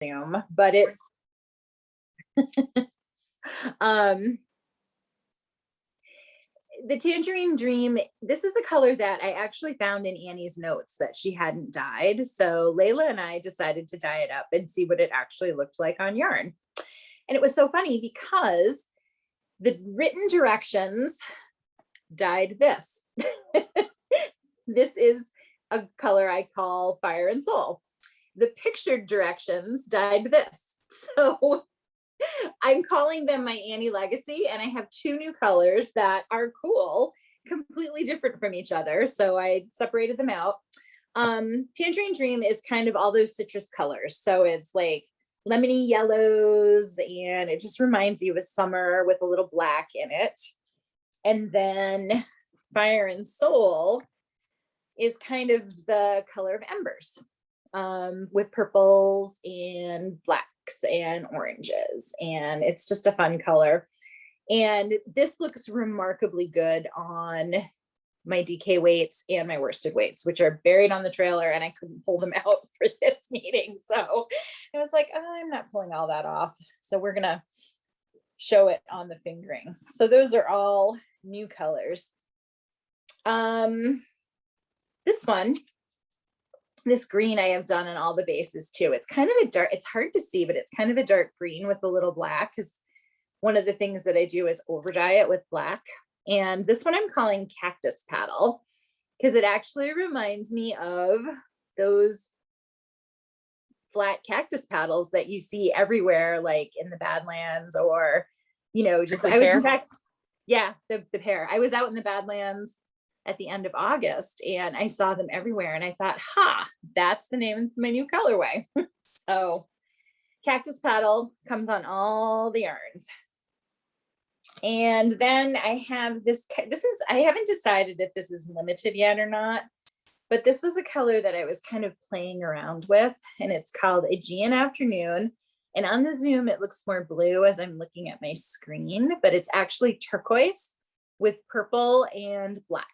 Zoom, but it's um the Tangerine Dream. This is a color that I actually found in Annie's notes that she hadn't dyed. So Layla and I decided to dye it up and see what it actually looked like on yarn. And it was so funny because the written directions dyed this. This is a color I call Fire and Soul. The pictured directions dyed this. So I'm calling them my Annie Legacy, and I have two new colors that are cool, completely different from each other. So I separated them out. Tangerine Dream is kind of all those citrus colors. So it's like lemony yellows, and it just reminds you of summer with a little black in it. And then Fire and Soul is kind of the color of embers, with purples and blacks and oranges, and it's just a fun color. And this looks remarkably good on my DK weights and my worsted weights, which are buried on the trailer, and I couldn't pull them out for this meeting. So I was like, oh, I'm not pulling all that off. So we're gonna show it on the fingering. So those are all new colors. This one, this green I have done on all the bases too. It's kind of a dark, it's hard to see, but it's kind of a dark green with a little black, because one of the things that I do is over dye it with black. And this one I'm calling Cactus Paddle, because it actually reminds me of those flat cactus paddles that you see everywhere, like in the Badlands, or, you know, just, I was in fact, yeah, the pair. I was out in the Badlands at the end of August, and I saw them everywhere, and I thought, ha, that's the name of my new colorway. So Cactus Paddle comes on all the yarns. And then I have this is, I haven't decided if this is limited yet or not, but this was a color that I was kind of playing around with, and it's called Aegean Afternoon. And on the Zoom, it looks more blue as I'm looking at my screen, but it's actually turquoise with purple and black.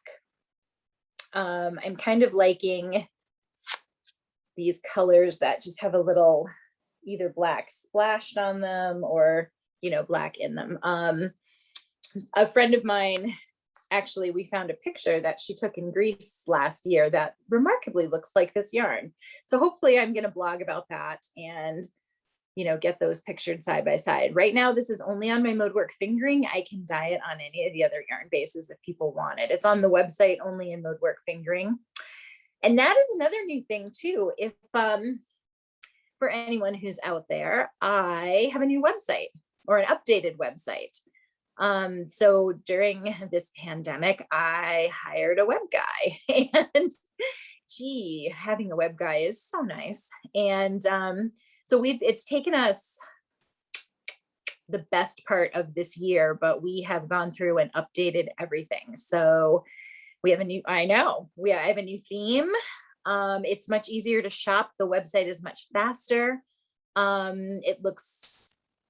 I'm kind of liking these colors that just have a little either black splashed on them or, you know, black in them. A friend of mine, actually, we found a picture that she took in Greece last year that remarkably looks like this yarn. So hopefully I'm going to blog about that and, you know, get those pictured side by side. Right now, this is only on my ModeWork fingering. I can dye it on any of the other yarn bases if people want it. It's on the website only in ModeWork fingering. And that is another new thing too. If for anyone who's out there, I have a new website, or an updated website. So during this pandemic, I hired a web guy, and gee, having a web guy is so nice. And so it's taken us the best part of this year, but we have gone through and updated everything. So we have a new, I have a new theme. It's much easier to shop. The website is much faster. It looks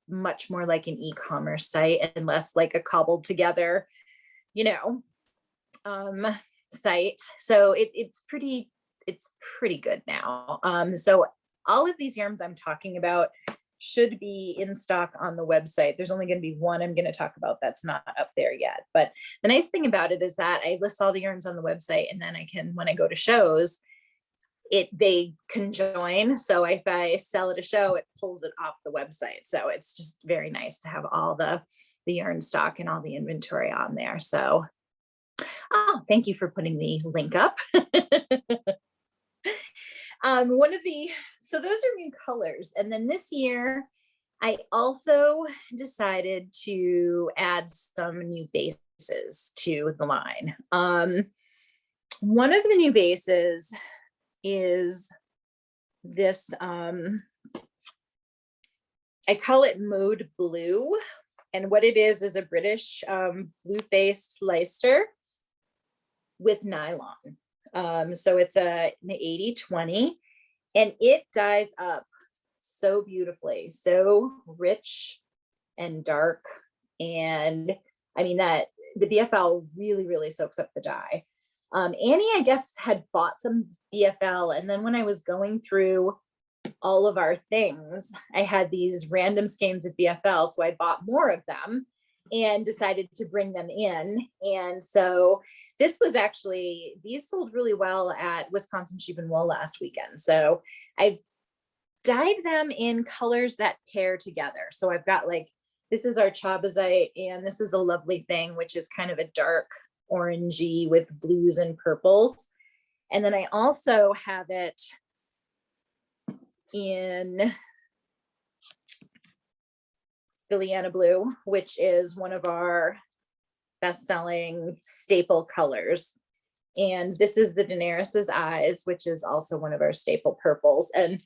much more like an e-commerce site and less like a cobbled together, you know, site. So it's pretty good now. So all of these yarns I'm talking about should be in stock on the website. There's only going to be one I'm going to talk about that's not up there yet. But the nice thing about it is that I list all the yarns on the website, and then I can, when I go to shows, they can join. So if I sell at a show, it pulls it off the website. So it's just very nice to have all the yarn stock and all the inventory on there. So thank you for putting the link up. So those are new colors. And then this year, I also decided to add some new bases to the line. One of the new bases is this, I call it Mode Blue. And what it is a British blue-faced Leicester with nylon. So it's an 80-20, and it dyes up so beautifully, so rich and dark. And I mean, that the BFL really soaks up the dye. Annie, I guess, had bought some BFL, and then when I was going through all of our things. I had these random skeins of BFL, so I bought more of them and decided to bring them in. And so this was actually, these sold really well at Wisconsin Sheep and Wool last weekend. So I dyed them in colors that pair together. So I've got like, this is our Chabazite, and this is a lovely thing, which is kind of a dark orangey with blues and purples. And then I also have it in Philliana Blue, which is one of our best-selling staple colors. And this is the Daenerys's Eyes, which is also one of our staple purples. And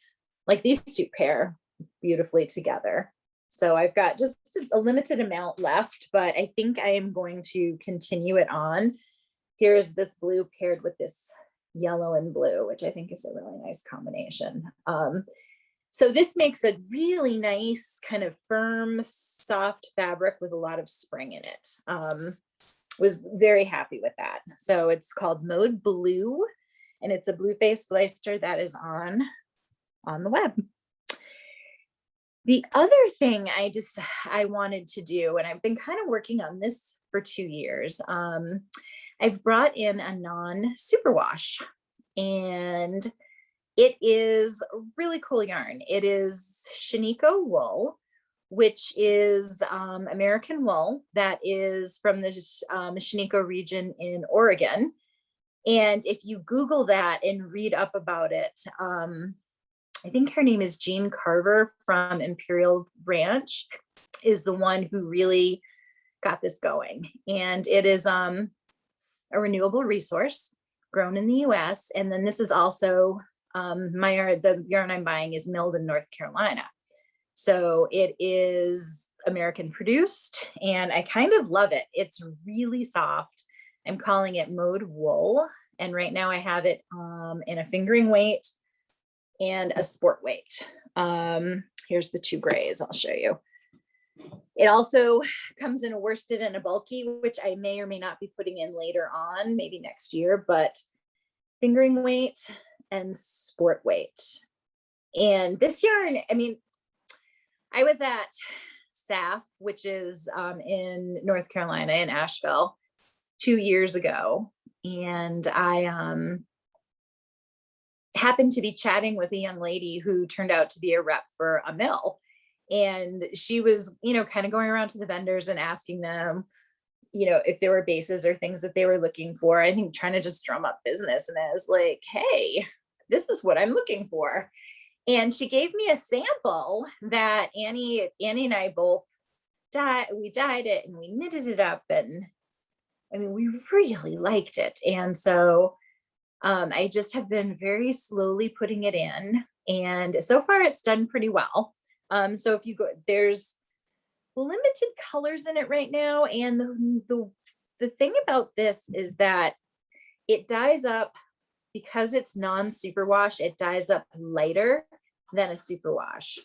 like these two pair beautifully together. So I've got just a limited amount left, but I think I am going to continue it on. Here's this blue paired with this yellow and blue, which I think is a really nice combination. So this makes a really nice kind of firm, soft fabric with a lot of spring in it. Was very happy with that. So it's called Mode Blue, and it's a blue-faced leister that is on the web. The other thing I wanted to do, and I've been kind of working on this for 2 years, I've brought in a non-superwash, and it is a really cool yarn. It is Shiniko wool, which is American wool that is from the Shiniko region in Oregon. And if you Google that and read up about it, I think her name is Jean Carver from Imperial Ranch is the one who really got this going. And it is a renewable resource grown in the US. And then this is also the yarn I'm buying is milled in North Carolina. So it is American produced, and I kind of love it. It's really soft. I'm calling it Mode Wool. And right now I have it in a fingering weight and a sport weight. Here's the two grays, I'll show you. It also comes in a worsted and a bulky, which I may or may not be putting in later on, maybe next year, but fingering weight and sport weight. And this yarn, I mean, I was at SAF, which is in North Carolina in Asheville 2 years ago. And I happened to be chatting with a young lady who turned out to be a rep for a mill. And she was, kind of going around to the vendors and asking them, if there were bases or things that they were looking for. I think trying to just drum up business. And I was like, hey, this is what I'm looking for. And she gave me a sample that Annie and I both dyed it and we knitted it up. And I mean, we really liked it. And so I just have been very slowly putting it in. And so far it's done pretty well. So if you go, there's limited colors in it right now. And the thing about this is that it dyes up, because it's non-superwash, it dyes up lighter than a superwash.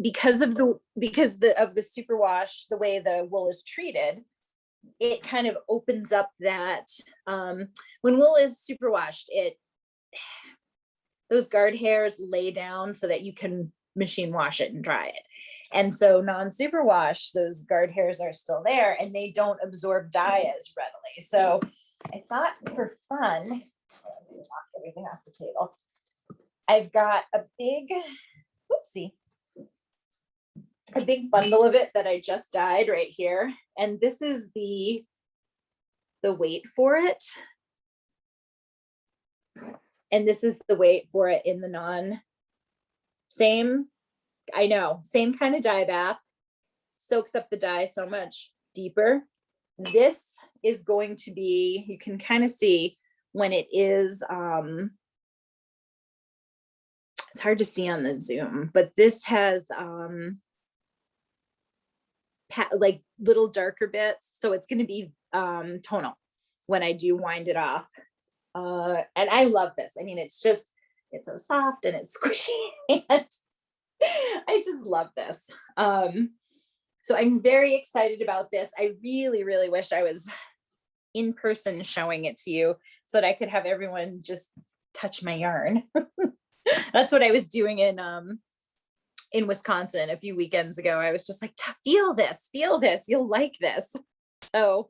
Because of the superwash, the way the wool is treated, it kind of opens up that when wool is superwashed, those guard hairs lay down so that you can machine wash it and dry it. And so non-superwash, those guard hairs are still there and they don't absorb dye as readily. So I thought for fun, let me knock everything off the table. I've got a big bundle of it that I just dyed right here. And this is the weight for it. And this is the weight for it in the same kind of dye bath, soaks up the dye so much deeper. This is going to be, you can kind of see when it is, it's hard to see on the Zoom, but this has like little darker bits. So it's going to be tonal when I do wind it off. And I love this. I mean, it's so soft and it's squishy and I just love this. So I'm very excited about this. I really, really wish I was in person showing it to you so that I could have everyone just touch my yarn. That's what I was doing in Wisconsin a few weekends ago. I was just like, feel this, you'll like this. So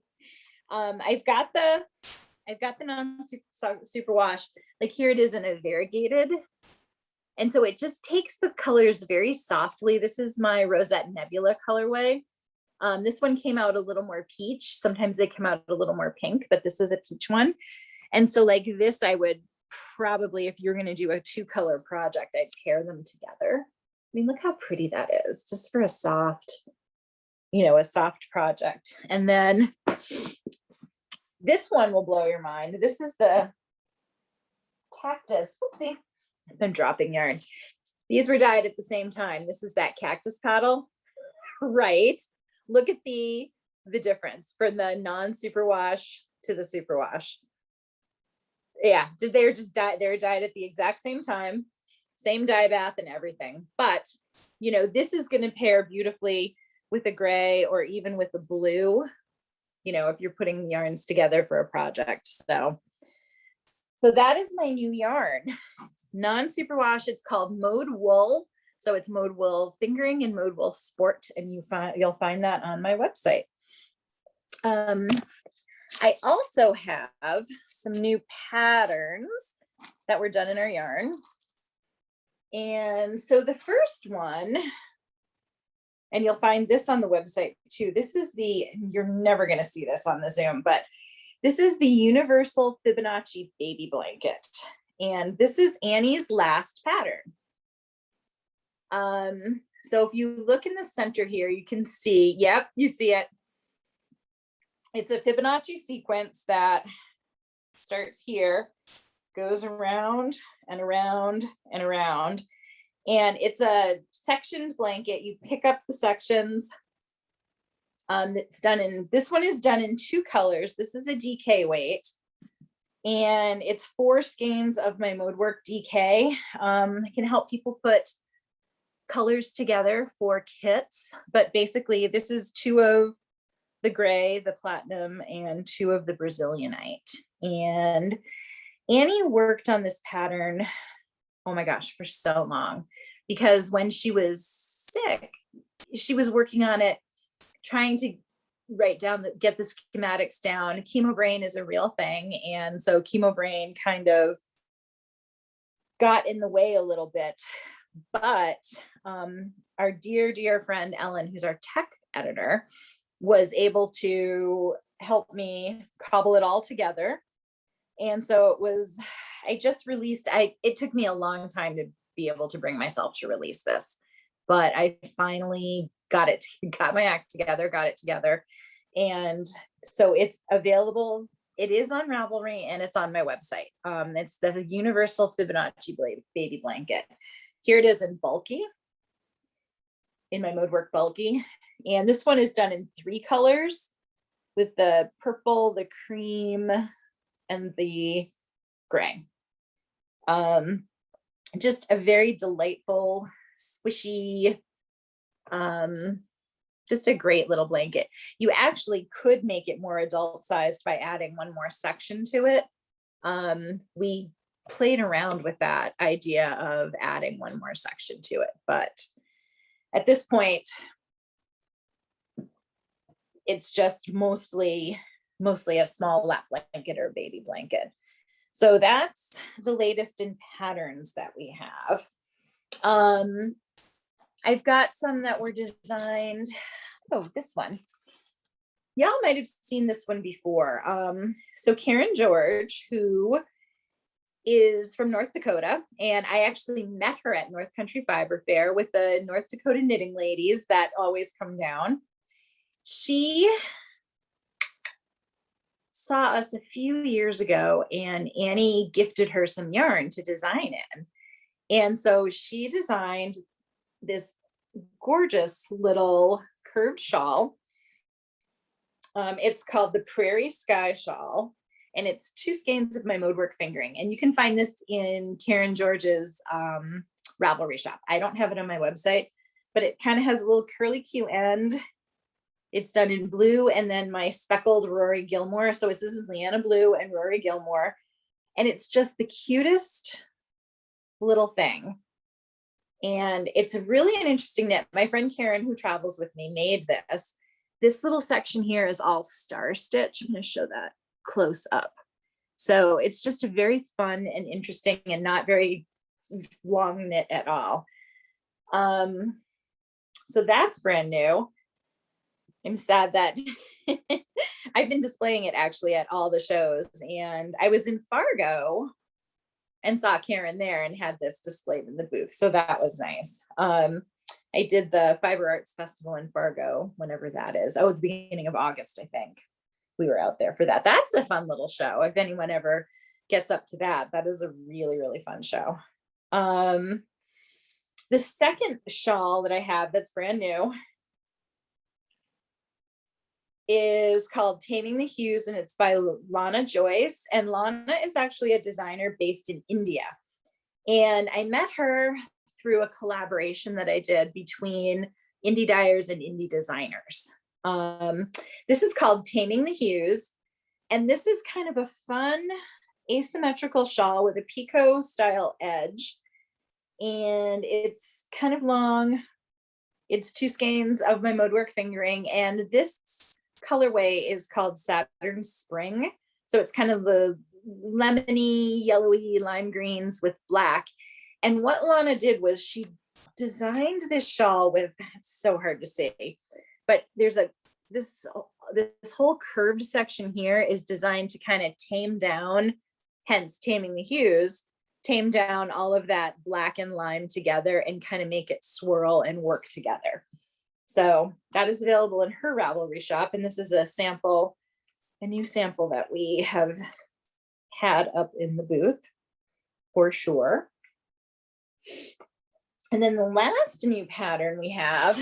I've got the non-superwash. Like here it is in a variegated. And so it just takes the colors very softly. This is my Rosette Nebula colorway. This one came out a little more peach. Sometimes they come out a little more pink, but this is a peach one. And so like this, I would probably, if you're going to do a 2-color project, I'd pair them together. I mean, look how pretty that is, just for a soft, a soft project. And then this one will blow your mind. This is the cactus. Oopsie, I've been dropping yarn. These were dyed at the same time. This is that cactus coddle, right? Look at the difference from the non-superwash to the superwash. Yeah, they were dyed at the exact same time, same dye bath and everything. But, this is going to pair beautifully with a gray or even with a blue, if you're putting yarns together for a project. So that is my new yarn. It's non-superwash. It's called Mode Wool. So it's Mode Wool Fingering and Mode Wool Sport, and you'll find that on my website. I also have some new patterns that were done in our yarn. And so the first one, and you'll find this on the website too. This is you're never going to see this on the Zoom, but this is the Universal Fibonacci Baby Blanket. And this is Annie's last pattern. So if you look in the center here, you can see, yep, you see it. It's a Fibonacci sequence that starts here, goes around and around and around. And it's a sectioned blanket. You pick up the sections. This one is done in 2 colors. This is a DK weight. And it's 4 skeins of my ModeWork DK. I can help people put colors together for kits, but basically this is 2 of the gray, the platinum, and 2 of the Brazilianite. And Annie worked on this pattern, oh my gosh, for so long, because when she was sick, she was working on it, trying to get the schematics down. Chemo brain is a real thing. And so chemo brain kind of got in the way a little bit, but our dear friend, Ellen, who's our tech editor, was able to help me cobble it all together. And so it took me a long time to be able to bring myself to release this, but I finally got my act together, got it together. And so it's available. It is on Ravelry and it's on my website. It's the Universal Fibonacci Baby Blanket. Here it is in bulky, in my ModeWork bulky. And this one is done in 3 colors with the purple, the cream, and the gray. Just a very delightful, squishy, just a great little blanket. You actually could make it more adult sized by adding 1 more section to it. We played around with that idea of adding 1 more section to it, but at this point, it's just mostly a small lap blanket or baby blanket. So that's the latest in patterns that we have. I've got some that were designed. Oh, this one. Y'all might have seen this one before. So Karen George, who is from North Dakota, and I actually met her at North Country Fiber Fair with the North Dakota knitting ladies that always come down. She saw us a few years ago and Annie gifted her some yarn to design in. And so she designed this gorgeous little curved shawl. It's called the Prairie Sky Shawl, and it's 2 skeins of my ModeWork fingering. And you can find this in Karen George's Ravelry shop. I don't have it on my website, but it kind of has a little curly Q end. It's done in blue and then my speckled Rory Gilmore. So this is Leanna Blue and Rory Gilmore. And it's just the cutest little thing. And it's really an interesting knit. My friend Karen, who travels with me, made this. This little section here is all star stitch. I'm going to show that close up. So it's just a very fun and interesting and not very long knit at all. So that's brand new. I'm sad that I've been displaying it actually at all the shows, and I was in Fargo and saw Karen there and had this displayed in the booth. So that was nice. I did the Fiber Arts Festival in Fargo, whenever that is. Oh, the beginning of August, I think. We were out there for that. That's a fun little show. If anyone ever gets up to that, that is a really, really fun show. The second shawl that I have that's brand new is called Taming the Hues, and it's by Lana Joyce. And Lana is actually a designer based in India. And I met her through a collaboration that I did between indie dyers and indie designers. This is called Taming the Hues. And this is kind of a fun asymmetrical shawl with a picot style edge. And it's kind of long. It's 2 skeins of my ModeWork fingering. And this colorway is called Saturn Spring. So it's kind of the lemony, yellowy lime greens with black. And what Lana did was she designed this shawl with, it's so hard to see, but there's this whole curved section here is designed to kind of tame down, hence Taming the Hues, tame down all of that black and lime together and kind of make it swirl and work together. So that is available in her Ravelry shop. And this is a sample, a new sample that we have had up in the booth for sure. And then the last new pattern we have,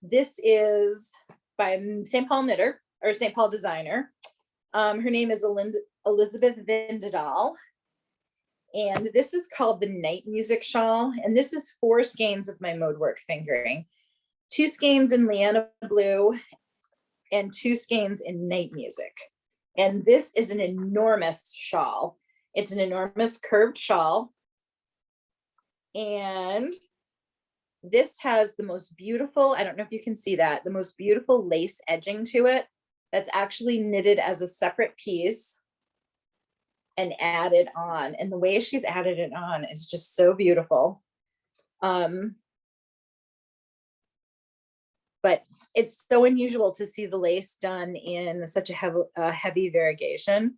this is by St. Paul knitter or St. Paul designer. Her name is Elizabeth Vindedahl. And this is called the Night Music Shawl. And this is 4 skeins of my ModeWork fingering, 2 skeins in Leanna Blue and 2 skeins in Night Music. And this is an enormous shawl. It's an enormous curved shawl. And this has the most beautiful, I don't know if you can see that, the most beautiful lace edging to it that's actually knitted as a separate piece and added on. And the way she's added it on is just so beautiful. But it's so unusual to see the lace done in such a heavy variegation.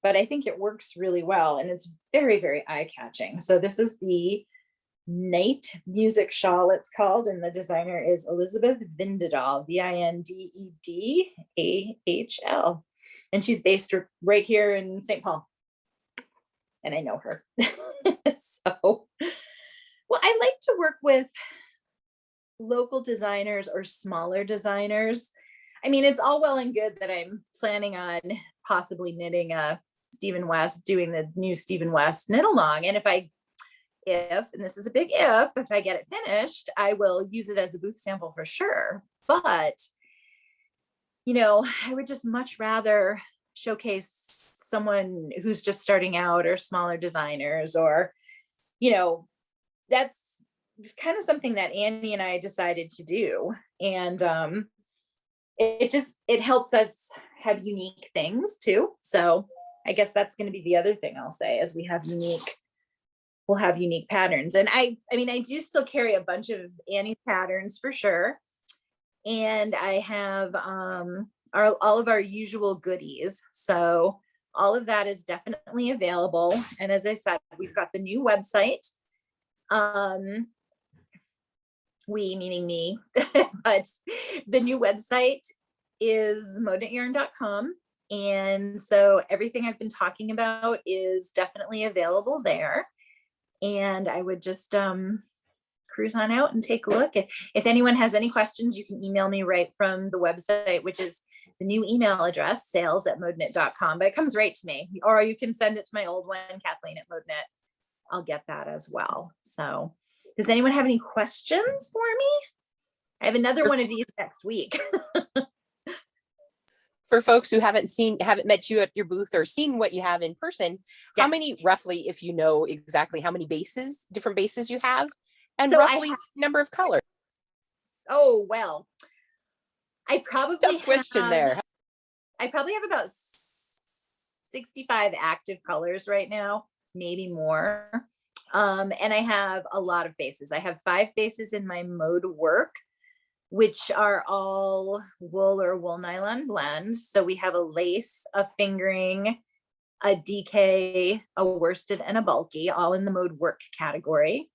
But I think it works really well, and it's very, very eye-catching. So this is the Night Music Shawl, it's called, and the designer is Elizabeth Vindedahl, Vindedahl. And she's based right here in St. Paul. And I know her. So, well, I like to work with local designers or smaller designers. I mean, it's all well and good that I'm planning on possibly knitting a Stephen West, doing the new Stephen West knit along. And and this is a big if I get it finished, I will use it as a booth sample for sure. But, you know, I would just much rather showcase someone who's just starting out or smaller designers, or, you know, that's kind of something that Annie and I decided to do. And it helps us have unique things too. So I guess that's going to be the other thing I'll say, is we'll have unique patterns. And I mean, I do still carry a bunch of Annie's patterns for sure. And I have all of our usual goodies. So all of that is definitely available. And as I said, we've got the new website. We meaning me, but the new website is ModeKnitYarn.com. And so everything I've been talking about is definitely available there. And I would just cruise on out and take a look. If anyone has any questions, you can email me right from the website, which is the new email address, sales@modeknit.com, but it comes right to me. Or you can send it to my old one, Kathleen@ModeKnit. I'll get that as well. So does anyone have any questions for me? I have another one of these next week. For folks who haven't met you at your booth or seen what you have in person, Yeah. how many, roughly, if you know exactly how many different bases you have, and So roughly number of colors? Oh, well, I probably question there. I probably have about 65 active colors right now, maybe more. And I have a lot of bases. I have 5 bases in my Mode Work, which are all wool or wool nylon blend. So we have a lace, a fingering, a DK, a worsted, and a bulky, all in the Mode Work category.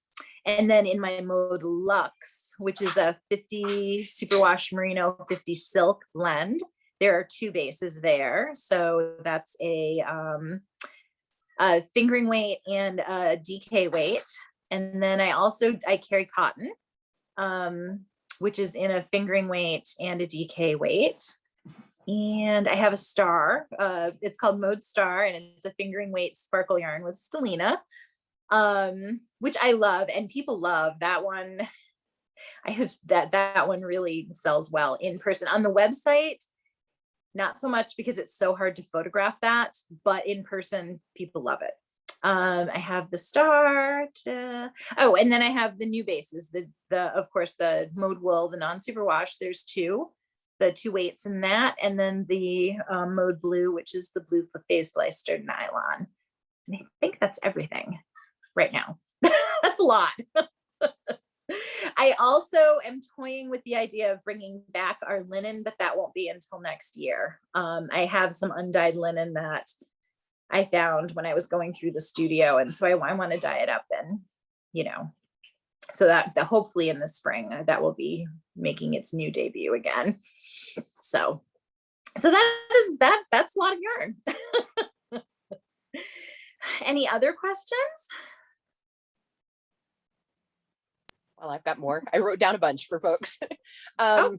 And then in my Mode Luxe, which is a 50 superwash merino, 50 silk blend, there are 2 bases there. So that's a fingering weight and a DK weight. And then I carry cotton, which is in a fingering weight and a DK weight. And I have a star. It's called Mode Star, and it's a fingering weight sparkle yarn with stellina, which I love, and people love that one. I hope that one really sells well in person. On the website, not so much, because it's so hard to photograph that, but in person, people love it. I have the star. Oh, and then I have the new bases. Of course, the Mode Wool, the non-superwash. There's 2. The 2 weights in that, and then the Mode Blue, which is the blue phase Leicester nylon. And I think that's everything right now. That's a lot. I also am toying with the idea of bringing back our linen, but that won't be until next year. I have some undyed linen that I found when I was going through the studio, and so I want to dye it up, and so that hopefully in the spring that will be making its new debut again. So that's a lot of yarn. Any other questions? Well, I've got more. I wrote down a bunch for folks. Yeah.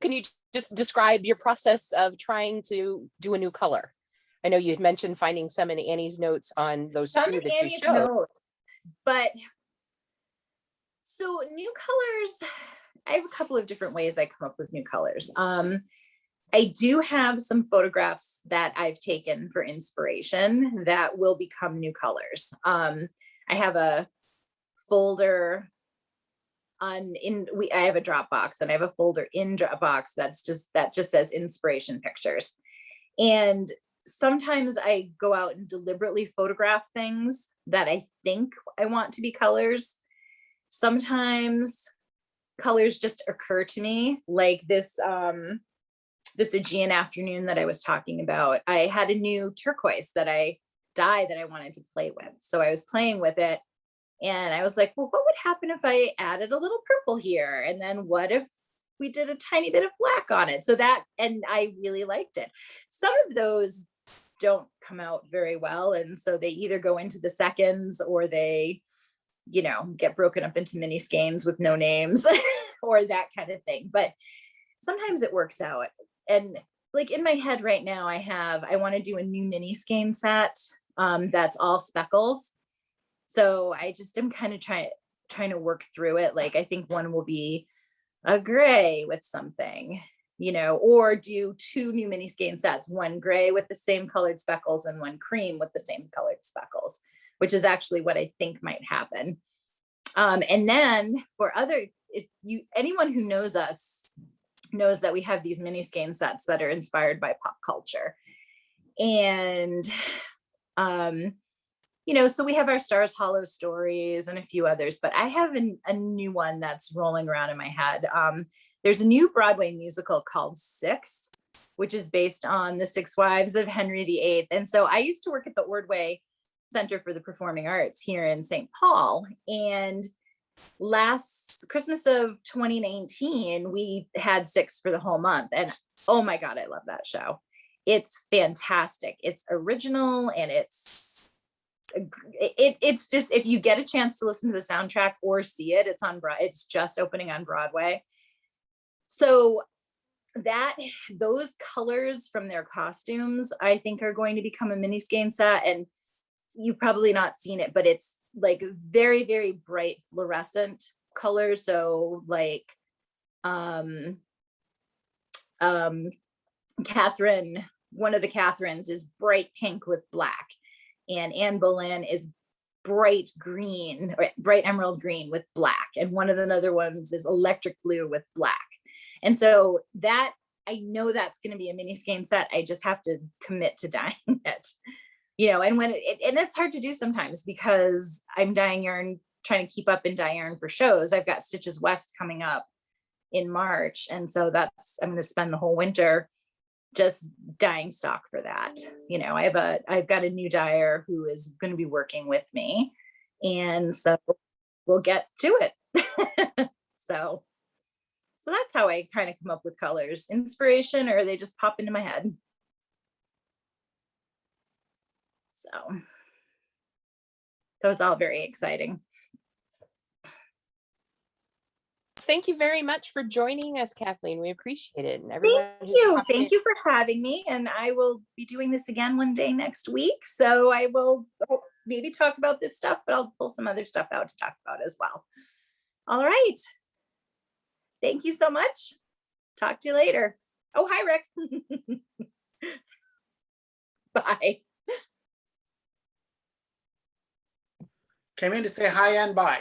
Can you just describe your process of trying to do a new color? I know you had mentioned finding some in Annie's notes on those 2 that you showed. But so new colors, I have a couple of different ways I come up with new colors. I do have some photographs that I've taken for inspiration that will become new colors. I have a folder I have a Dropbox, and I have a folder in Dropbox that just says inspiration pictures. And sometimes I go out and deliberately photograph things that I think I want to be colors. Sometimes colors just occur to me, like this Aegean afternoon that I was talking about. I had a new turquoise that I dyed that I wanted to play with. So I was playing with it, and I was like, well, what would happen if I added a little purple here? And then what if we did a tiny bit of black on it? And I really liked it. Some of those don't come out very well, and so they either go into the seconds, or they get broken up into mini skeins with no names or that kind of thing. But sometimes it works out. And like in my head right now, I want to do a new mini skein set that's all speckles. So I just am kind of trying to work through it. Like, I think one will be a gray with something, or do 2 new mini skein sets, one gray with the same colored speckles and one cream with the same colored speckles, which is actually what I think might happen. And then for anyone who knows us knows that we have these mini skein sets that are inspired by pop culture. And, so we have our Stars Hollow stories and a few others, but I have a new one that's rolling around in my head. There's a new Broadway musical called Six, which is based on the 6 wives of Henry VIII. And so I used to work at the Ordway Center for the Performing Arts here in St. Paul. And last Christmas of 2019, we had 6 for the whole month. And oh my God, I love that show. It's fantastic. It's original, and it's just, if you get a chance to listen to the soundtrack or see it, it's just opening on Broadway. So those colors from their costumes, I think, are going to become a mini skein set. And you've probably not seen it, but it's like very, very bright fluorescent colors. So like Catherine, one of the Catherines is bright pink with black, and Anne Boleyn is bright green, or bright emerald green with black, and one of the other ones is electric blue with black. And so that, I know that's going to be a mini skein set. I just have to commit to dyeing it, you know. And when and it's hard to do sometimes because I'm dyeing yarn, trying to keep up and dye yarn for shows. I've got Stitches West coming up in March, and so that's, I'm going to spend the whole winter just dyeing stock for that. You know, I've got a new dyer who is going to be working with me, and so we'll get to it. so that's how I kind of come up with colors. Inspiration, or they just pop into my head. So it's all very exciting. Thank you very much for joining us, Kathleen. We appreciate it. And everyone, thank you for having me. And I will be doing this again one day next week. So I will maybe talk about this stuff, but I'll pull some other stuff out to talk about as well. All right. Thank you so much. Talk to you later. Oh, hi, Rick. Bye. Came in to say hi and bye.